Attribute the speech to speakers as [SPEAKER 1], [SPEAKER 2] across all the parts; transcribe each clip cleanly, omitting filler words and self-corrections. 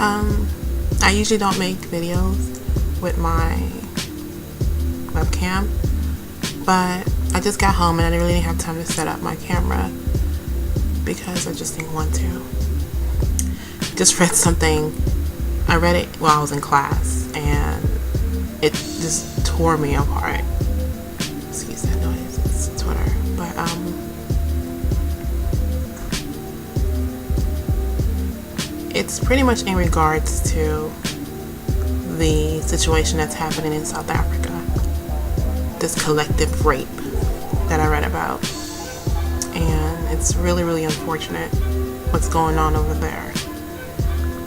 [SPEAKER 1] I usually don't make videos with my webcam, but I just got home and I really didn't have time to set up my camera because I just didn't want to. Just read something. I read it while I was in class and it just tore me apart. Excuse that noise, it's Twitter. But it's pretty much in regards to the situation that's happening in South Africa. This collective rape that I read about. And it's really, really unfortunate what's going on over there.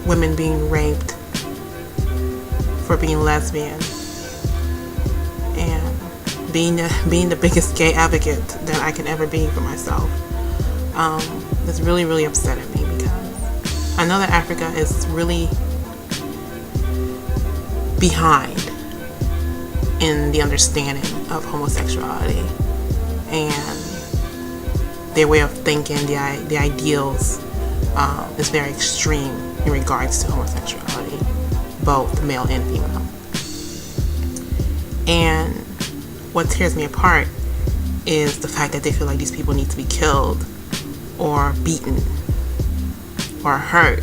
[SPEAKER 1] Women being raped for being lesbian. And being the biggest gay advocate that I can ever be for myself. It's really, really upsetting me because I know that Africa is really behind in the understanding of homosexuality and their way of thinking, the ideals is very extreme in regards to homosexuality, both male and female. And what tears me apart is the fact that they feel like these people need to be killed or beaten or hurt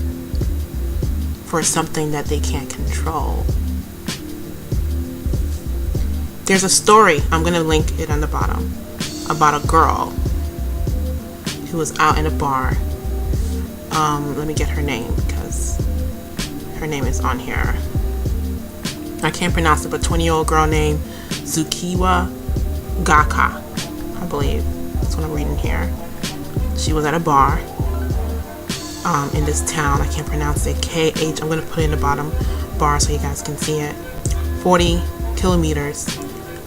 [SPEAKER 1] for something that they can't control. There's a story, I'm going to link it on the bottom, about a girl who was out in a bar. Let me get her name because her name is on here. I can't pronounce it, but 20-year-old girl named Zukiwa Gaka, I believe. That's what I'm reading here. She was at a bar in this town. I can't pronounce it. KH. I'm going to put it in the bottom bar so you guys can see it. 40 kilometers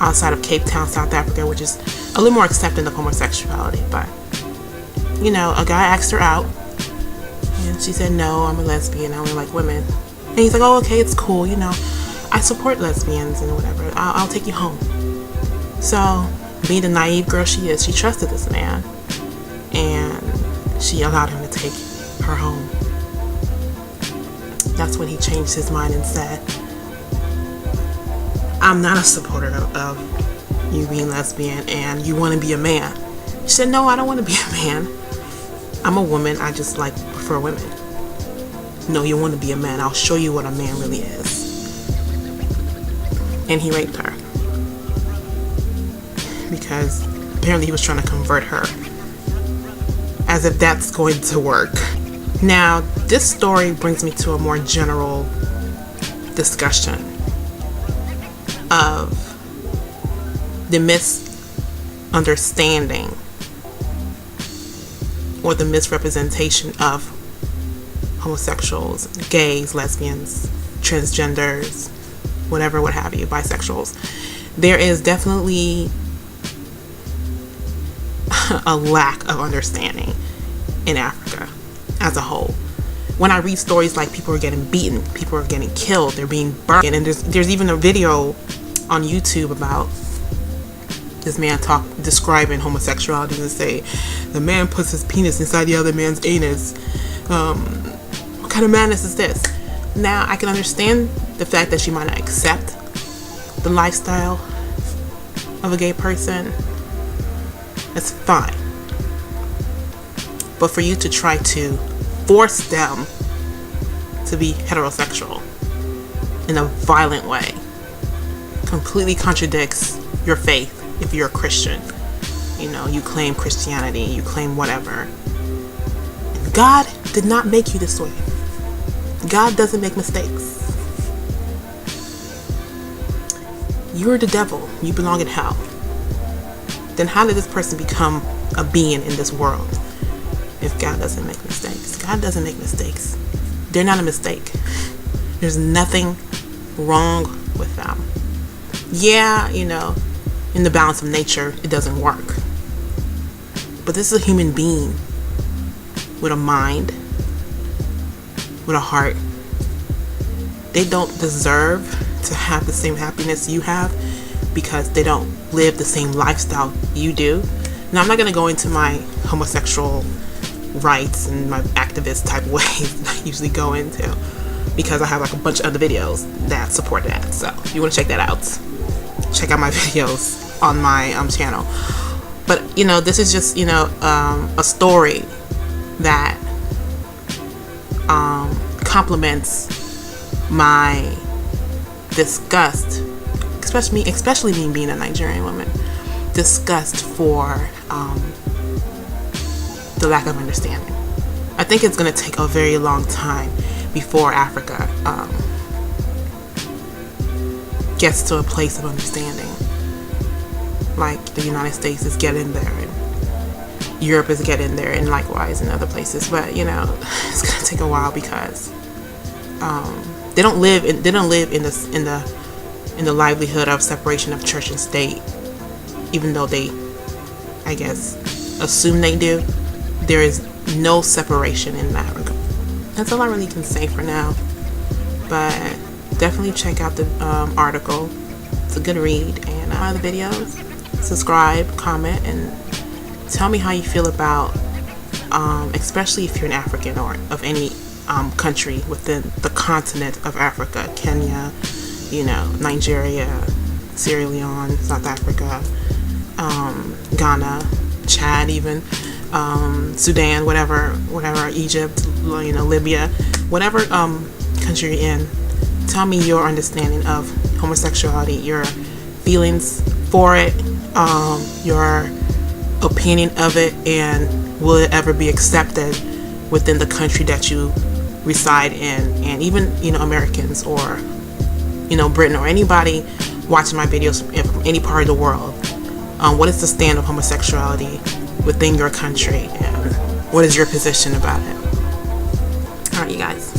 [SPEAKER 1] outside of Cape Town, South Africa, which is a little more accepting of homosexuality. But, you know, a guy asked her out and she said, no, I'm a lesbian. I only like women. And he's like, oh, okay, it's cool. You know, I support lesbians and whatever. I'll take you home. So, being the naive girl she is, she trusted this man. And she allowed him to take her home. That's when he changed his mind and said, I'm not a supporter of you being lesbian and you want to be a man. She said, no, I don't want to be a man. I'm a woman. I just prefer women. No, you want to be a man. I'll show you what a man really is. And he raped her. Because apparently he was trying to convert her. As if that's going to work. Now, this story brings me to a more general discussion of the misunderstanding or the misrepresentation of homosexuals, gays, lesbians, transgenders, whatever, what have you, bisexuals. There is definitely a lack of understanding in Africa as a whole. When I read stories like people are getting beaten, people are getting killed, they're being burned, and there's even a video on YouTube about this man describing homosexuality and say the man puts his penis inside the other man's anus. What kind of madness is this? Now I can understand the fact that you might not accept the lifestyle of a gay person. That's fine. But for you to try to force them to be heterosexual in a violent way completely contradicts your faith if you're a Christian. You know, you claim Christianity, you claim whatever. And God did not make you this way. God doesn't make mistakes. You're the devil. You belong in hell. Then how did this person become a being in this world if God doesn't make mistakes? God doesn't make mistakes. They're not a mistake. There's nothing wrong with them. Yeah, you know, in the balance of nature, it doesn't work. But this is a human being with a mind, with a heart. They don't deserve to have the same happiness you have because they don't live the same lifestyle you do. Now, I'm not going to go into my homosexual rights and my activist type ways that I usually go into. because I have like a bunch of other videos that support that. So if you want to check that out, check out my videos on my channel. But you know, this is just, you know, a story that complements my disgust, especially me being a Nigerian woman, disgust for the lack of understanding. I think it's going to take a very long time before Africa gets to a place of understanding, like the United States is getting there, and Europe is getting there, and likewise in other places. But you know, it's going to take a while because they don't live in the livelihood of separation of church and state, even though they, I guess, assume they do. There is no separation in that regard. That's all I really can say for now. But definitely check out the article. It's a good read, and the videos. Subscribe, comment, and tell me how you feel about, especially if you're an African or of any country within the continent of Africa, Kenya, you know, Nigeria, Sierra Leone, South Africa, Ghana, Chad, even Sudan, whatever, Egypt, you know, Libya, whatever country you're in. Tell me your understanding of homosexuality, your feelings for it, your opinion of it, and will it ever be accepted within the country that you reside in, and even, you know, Americans or, you know, Britain or anybody watching my videos from any part of the world. What is the stand of homosexuality within your country, and what is your position about it? Alright, you guys.